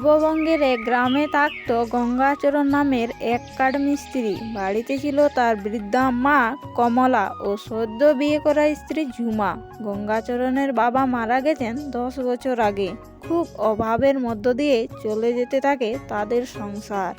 পূর্ববঙ্গের এক গ্রামে থাকত গঙ্গাচরণ নামের এক কাঠমিস্ত্রি। বাড়িতে ছিল তার বৃদ্ধা মা কমলা ও সদ্য বিয়ে করা স্ত্রী ঝুমা। গঙ্গাচরণের বাবা মারা গেছেন 10 বছর আগে। খুব অভাবের মধ্য দিয়ে চলে যেতে থাকে তাদের সংসার।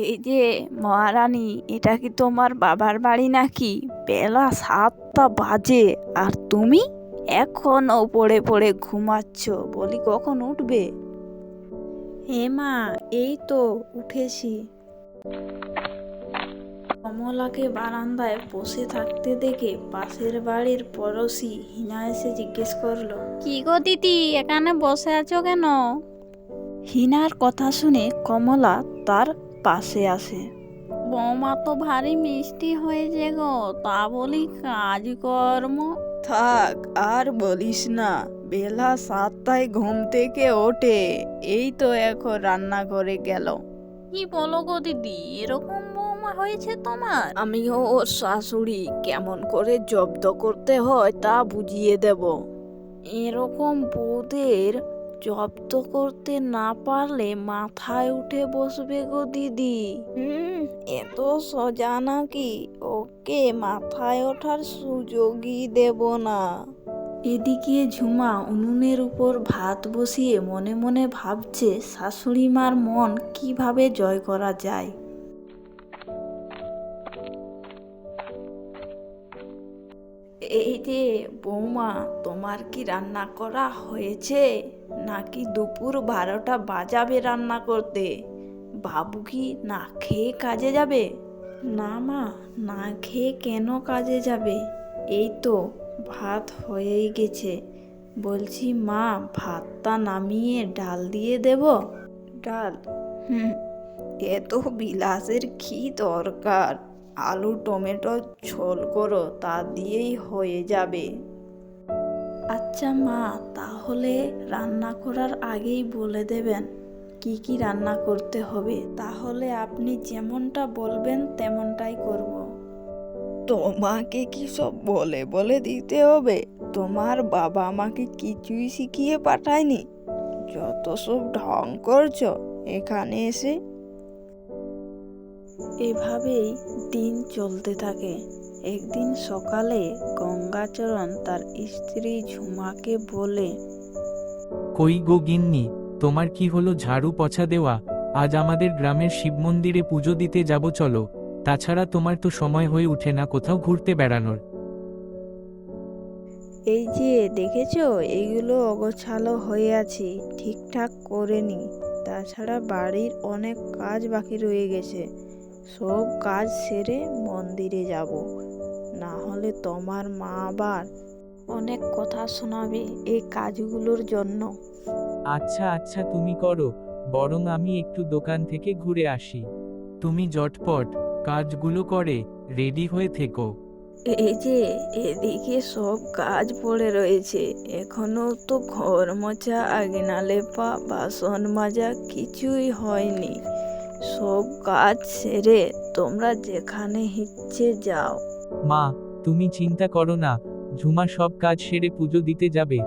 এই যে মহারানী, এটা কি তোমার বাবার বাড়ি নাকি? বেলা 7টা বাজে আর তুমি এখনো পড়ে পড়ে ঘুমাচ্ছ। বলি কখন উঠবে? হে মা, এই তো উঠেছি। কমলাকে বারান্দায় বসে থাকতে দেখে পাশের বাড়ির পড়োশি হিনা এসে জিজ্ঞেস করলো, কি গো দিদি, এখানে বসে আছো কেন? হিনার কথা শুনে কমলা তার পাশে আসে। বৌমা তো ভারী মিষ্টি হয়েছে গো, তা বলি কাজকর্ম। থাক আর বলিস না, বেলা 7টায় ঘুম থেকে ওঠে, এই তো এখন রান্না করে গেল। কি বলো গো দিদি, এরকম বৌমা হয়েছে তোমার? আমিও ওর শাশুড়ি, কেমন করে জব্দ করতে হয় তা বুঝিয়ে দেব। এরকম বউদের জব্দ করতে না পারলে মাথায় উঠে বসবে গো দিদি। এত সোজা নাকি? ওকে মাথায় ওঠার সুযোগই দেব না। এদিকে ঝুমা উনুনের উপর ভাত বসিয়ে মনে মনে ভাবছে শাশুড়ি মার মন কিভাবে জয় করা যায়। এই যে বৌমা, তোমার কি রান্না করা হয়েছে নাকি দুপুর 12টা বাজাবে রান্না করতে? বাবু কি না খেয়ে কাজে যাবে? না মা, না খেয়ে কেন কাজে যাবে? এই তো ভাত হয়েই গেছে। বলছি মা, ভাতটা নামিয়ে ডাল দিয়ে দেব? ডাল? এত বিলাসের কি দরকার? আলু টমেটো ঝোল করো, তা দিয়েই হয়ে যাবে। আচ্ছা মা, তাহলে রান্না করার আগেই বলে দেবেন কি কি রান্না করতে হবে, তাহলে আপনি যেমনটা বলবেন তেমনটাই করব। তোমাকে কি সব বলে বলে দিতে হবে? তোমার বাবা আমাকে কিছুই শিখিয়ে পাঠায়নি? যত সব ঢং করছো এখানে এসে। এভাবেই দিন চলতে থাকে। একদিন সকালে গঙ্গাচরণ তার স্ত্রী ঝুমাকে বলে, কই গো গিন্নি, তোমার কি হলো ঝাড়ু পোছা দেওয়া? আজ আমাদের গ্রামের শিব মন্দিরে পুজো দিতে যাব, চলো। তাছাড়া তোমার তো সময় হয়ে ওঠে না কোথাও ঘুরতে বেড়ানোর। এই যে দেখেছো, এইগুলো অগোছালো হয়ে আছে, ঠিকঠাক করেনি। তাছাড়া বাড়ির অনেক কাজ বাকি রয়ে গেছে, সব কাজ সেরে মন্দিরে যাব, না হলে তোমার মা আবার অনেক কথা শোনাবে এই কাজগুলোর জন্য। আচ্ছা আচ্ছা, তুমি করো, বরং আমি একটু দোকান থেকে ঘুরে আসি। তুমি জটপট কাজগুলো করে রেডি হয়ে থেকো। এই যে এদিকে সব কাজ পড়ে রয়েছে, এখনো তো ঘর মোছা, আঙিনা লেপা, বাসন মাজা কিছুই হয়নি। সব কাজ সেরে তোমরা যেখানে ইচ্ছে যাও। মা, তুমি চিন্তা করো না, ঝুমা সব কাজ সেরে পুজো দিতে যাবে।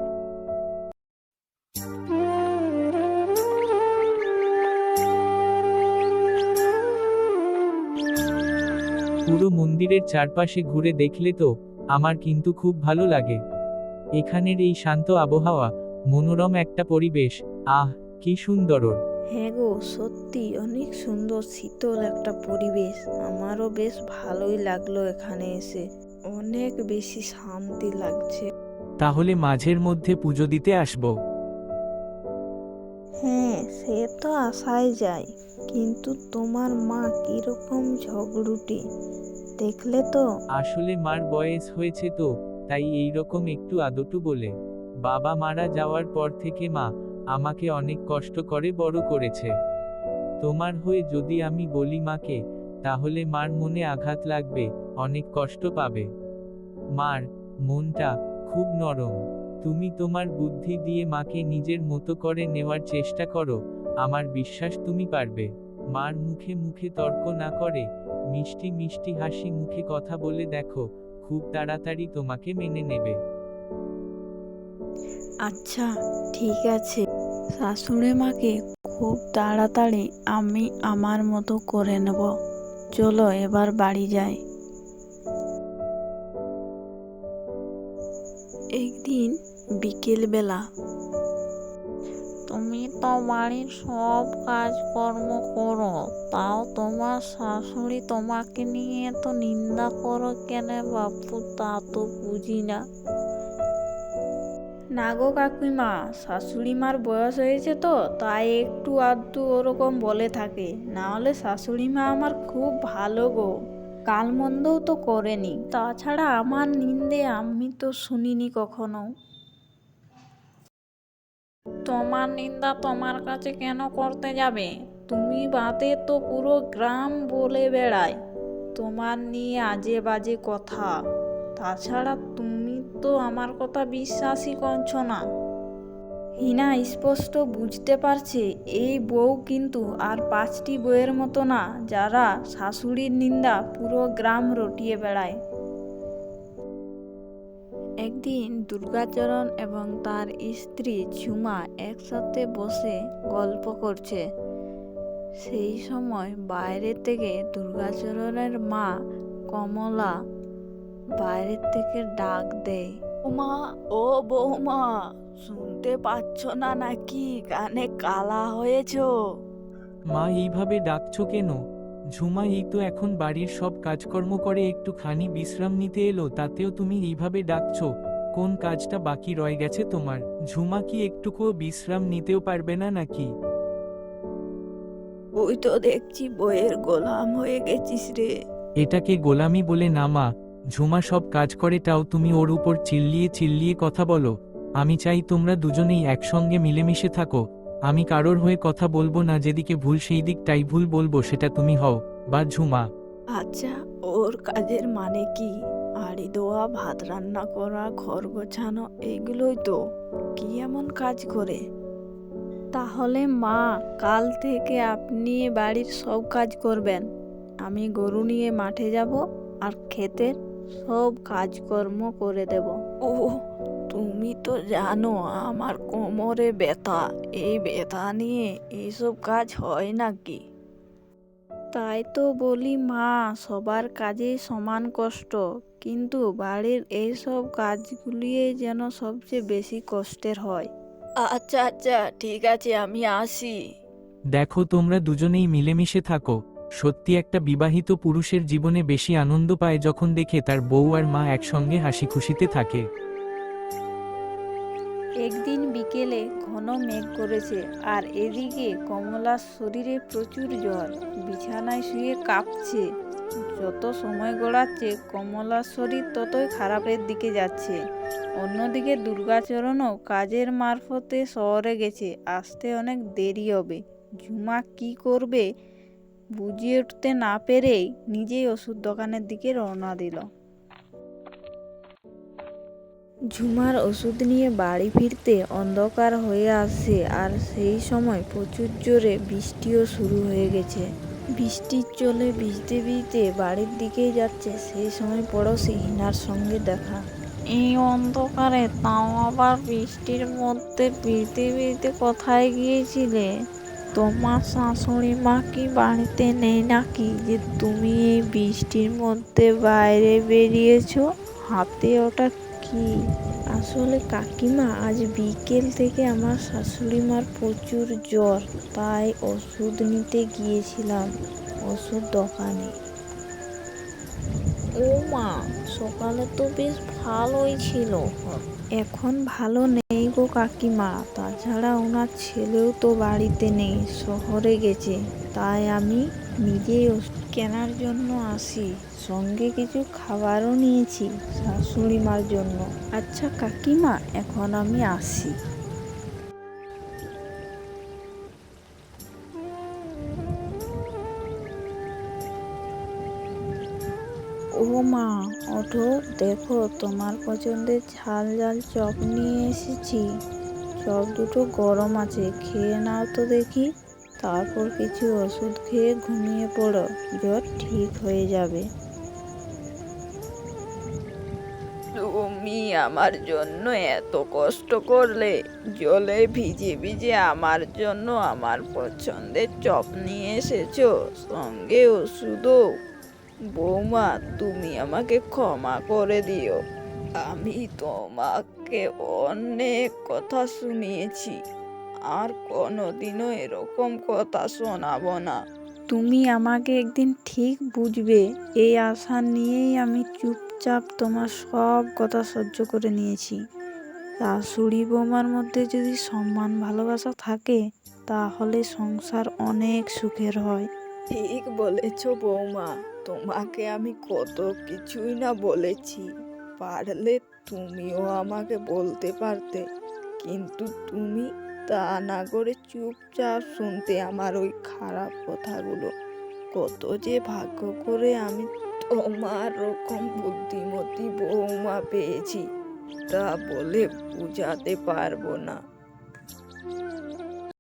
পুরো মন্দিরের চারপাশে ঘুরে দেখলে তো আমার কিন্তু খুব ভালো লাগে। এখানের এই শান্ত আবহাওয়া, মনোরম একটা পরিবেশ, আহ কি সুন্দর। হ্যাঁ গো, সত্যি অনেক সুন্দর শীতল একটা পরিবেশ। আমারও বেশ ভালোই লাগলো এখানে এসে, অনেক বেশি শান্তি লাগছে। তাহলে মাঝের মধ্যে পুজো দিতে আসবো। হ্যাঁ, সে তো আসাই যায়, কিন্তু তোমার মা কিরকম ঝগড়ুটে, দেখলে তো। আসলে মার বয়স হয়েছে তো, তাই এই রকম একটু আদটু বলে। বাবা মারা যাওয়ার পর থেকে মা আমাকে অনেক কষ্ট করে বড় করেছে। তোমার হয়ে যদি আমি বলি মাকে, তাহলে মার মনে আঘাত লাগবে, অনেক কষ্ট পাবে। মার মনটা খুব নরম। তুমি তোমার বুদ্ধি দিয়ে মাকে নিজের মতো করে নেওয়ার চেষ্টা করো, আমার বিশ্বাস তুমি পারবে। মার মুখে মুখে তর্ক না করে মিষ্টি মিষ্টি হাসি মুখে কথা বলে দেখো, খুব তাড়াতাড়ি তোমাকে মেনে নেবে। আচ্ছা ঠিক আছে, শাশুড়ি মাকে খুব তাড়াতাড়ি আমি আমার মতো করে নেব। চলো এবার বাড়ি যাই। একদিন বিকেলবেলা, তুমি তো বাড়ির সব কাজকর্ম করো, তাও তোমার শাশুড়ি তোমাকে নিয়ে এত নিন্দা করো কেন বাপু, তা তো বুঝি না। না গো কাকিমা, শাশুড়ি মার বয়স হয়েছে তো, তাই একটু আধটু ওরকম বলে থাকে, না হলে শাশুড়ি মা আমার খুব ভালো গো, কাল মন্দও তো করেনি। তাছাড়া আমার নিন্দে আমি তো শুনিনি কখনো। তোমার নিন্দা তোমার কাছে কেন করতে যাবে? তুমি বাদে তো পুরো গ্রাম বলে বেড়ায় তোমার নিয়ে আজে বাজে কথা। তাছাড়া তুমি তো আমার কথা বিশ্বাসই করছো না। হিনা স্পষ্ট বুঝতে পারছে এই বউ কিন্তু আর 5টি বউয়ের মতো না, যারা শাশুড়ির নিন্দা পুরো গ্রাম রটিয়ে বেড়ায়। একদিন দুর্গাচরণ এবং তার স্ত্রী ঝুমা একসাথে বসে গল্প করছে। সেই সময় বাইরে থেকে দুর্গাচরণের মা কমলা বাইরে থেকে ডাক দেয়, বৌমা, ও বৌমা, শুনতে পাচ্ছ না নাকি? কানে কালা হয়েছ? মা এইভাবে ডাকছো কেন? ঝুমা এই তো এখন বাড়ির সব কাজকর্ম করে একটুখানি বিশ্রাম নিতে এলো, তাতেও তুমি এইভাবে ডাকছো? কোন কাজটা বাকি রয়ে গেছে তোমার? ঝুমা কি একটুকুও বিশ্রাম নিতেও পারবে না নাকি? ওই তো দেখছি বইয়ের গোলাম হয়ে গেছিস রে। এটাকে গোলামি বলে না মা। ঝুমা সব কাজ করে, তাও তুমি ওর উপর চিল্লিয়ে চিল্লিয়ে কথা বলো। আমি চাই তোমরা দুজনেই একসঙ্গে মিলেমিশে থাকো। আমি কারোর হয়ে কথা বলবো না, যেদিকে ভুল সেই দিকটাই ভুল বলবো, সেটা তুমি হও বা ঝুমা। আচ্ছা, ওর কাজের মানে কি? হাঁড়ি ধোয়া, ভাত রান্না করা, ঘর গোছানো, এইগুলোই তো। কি এমন কাজ করে? তাহলে মা, কাল থেকে আপনি বাড়ির সব কাজ করবেন। আমি গরু নিয়ে মাঠে যাব আর ক্ষেতের সব কাজকর্ম করে দেব। ও, তুমি তো জানো আমার কোমরে ব্যথা, এই ব্যথা নিয়ে এইসব কাজ হয় নাকি? তাই তো বলি মা, সবার কাজেই সমান কষ্ট, কিন্তু বাড়ির এইসব কাজগুলিই যেন সবচেয়ে বেশি কষ্টের হয়। আচ্ছা আচ্ছা, ঠিক আছে, আমি আসি। দেখো, তোমরা দুজনেই মিলেমিশে থাকো। সত্যি একটা বিবাহিত পুরুষের জীবনে বেশি আনন্দ পায় যখন দেখে তার বউ আর মা একসঙ্গে হাসি খুশিতে থাকে। একদিন বিকেলে ঘন মেঘ করেছে, আর এদিকে কমলার শরীরে প্রচুর জ্বর, বিছানায় শুয়ে কাঁপছে। যত সময় গড়াচ্ছে কমলার শরীর ততই খারাপের দিকে যাচ্ছে। অন্যদিকে দুর্গাচরণও কাজের মারফতে শহরে গেছে, আসতে অনেক দেরি হবে। ঝুমা কি করবে বুঝে উঠতে না পেরেই নিজেই ওষুধ দোকানের দিকে রওনা দিল। ঝুমার ওষুধ নিয়ে বাড়ি ফিরতে অন্ধকার হয়ে আসছে, আর সেই সময় প্রচুর জোরে বৃষ্টিও শুরু হয়ে গেছে। বৃষ্টির জলে ভিজতে ভিজতে বাড়ির দিকেই যাচ্ছে, সেই সময় পড়োশি হিনার সঙ্গে দেখা। এই অন্ধকারে, তাও আবার বৃষ্টির মধ্যে ভিজতে ভিজতে কোথায় গিয়েছিলে? তোমার শাশুড়ি মা কি বাড়িতে নেই নাকি, যে তুমি এই বৃষ্টির মধ্যে বাইরে বেরিয়েছো? হাতে ওটা কি? আসলে কাকিমা, আজ বিকেল থেকে আমার শাশুড়ি মার প্রচুর জ্বর, তাই ওষুধ নিতে গিয়েছিলাম ওষুধ দোকানে। ও মা, সকালে তো বেশ ভালোই ছিল, এখন ভালো নেই গো কাকিমা। তাছাড়া ওনার ছেলেও তো বাড়িতে নেই, শহরে গেছে, তাই আমি নিজেই ওষুধ কেনার জন্য আসি। সঙ্গে কিছু খাবারও নিয়েছি শাশুড়ি মার জন্য। আচ্ছা কাকিমা, এখন আমি আসি। ও মা, ওঠো, দেখো তোমার পছন্দের ঝাল ঝাল চপ নিয়ে এসেছি। চপ দুটো গরম আছে, খেয়ে নাও তো দেখি। তারপর কিছু ওষুধ খেয়ে ঘুমিয়ে পড়ো, জ্বর ঠিক হয়ে যাবে। তুমি আমার জন্য এত কষ্ট করলে, জলে ভিজে ভিজে আমার জন্য আমার পছন্দের চপ নিয়ে এসেছো, সঙ্গে ওষুধও। বৌমা, তুমি আমাকে ক্ষমা করে দিও। আমি তোমাকে অনেক কথা শুনিয়েছি, আর কোনোদিনও এরকম কথা শোনাবো না। তুমি আমাকে একদিন ঠিক বুঝবে, এই আশা নিয়েই আমি চুপচাপ তোমার সব কথা সহ্য করে নিয়েছি। শাশুড়ি বৌমার মধ্যে যদি সম্মান ভালোবাসা থাকে, তাহলে সংসার অনেক সুখের হয়। ঠিক বলেছ বৌমা, তোমাকে আমি কত কিছুই না বলেছি। পারলে তুমিও আমাকে বলতে পারতে, কিন্তু তুমি তা না করে চুপচাপ শুনতে আমার ওই খারাপ কথাগুলো। কত যে ভাগ্য করে আমি তোমার রকম বুদ্ধিমতী বৌমা পেয়েছি, তা বলে বোঝাতে পারবো না।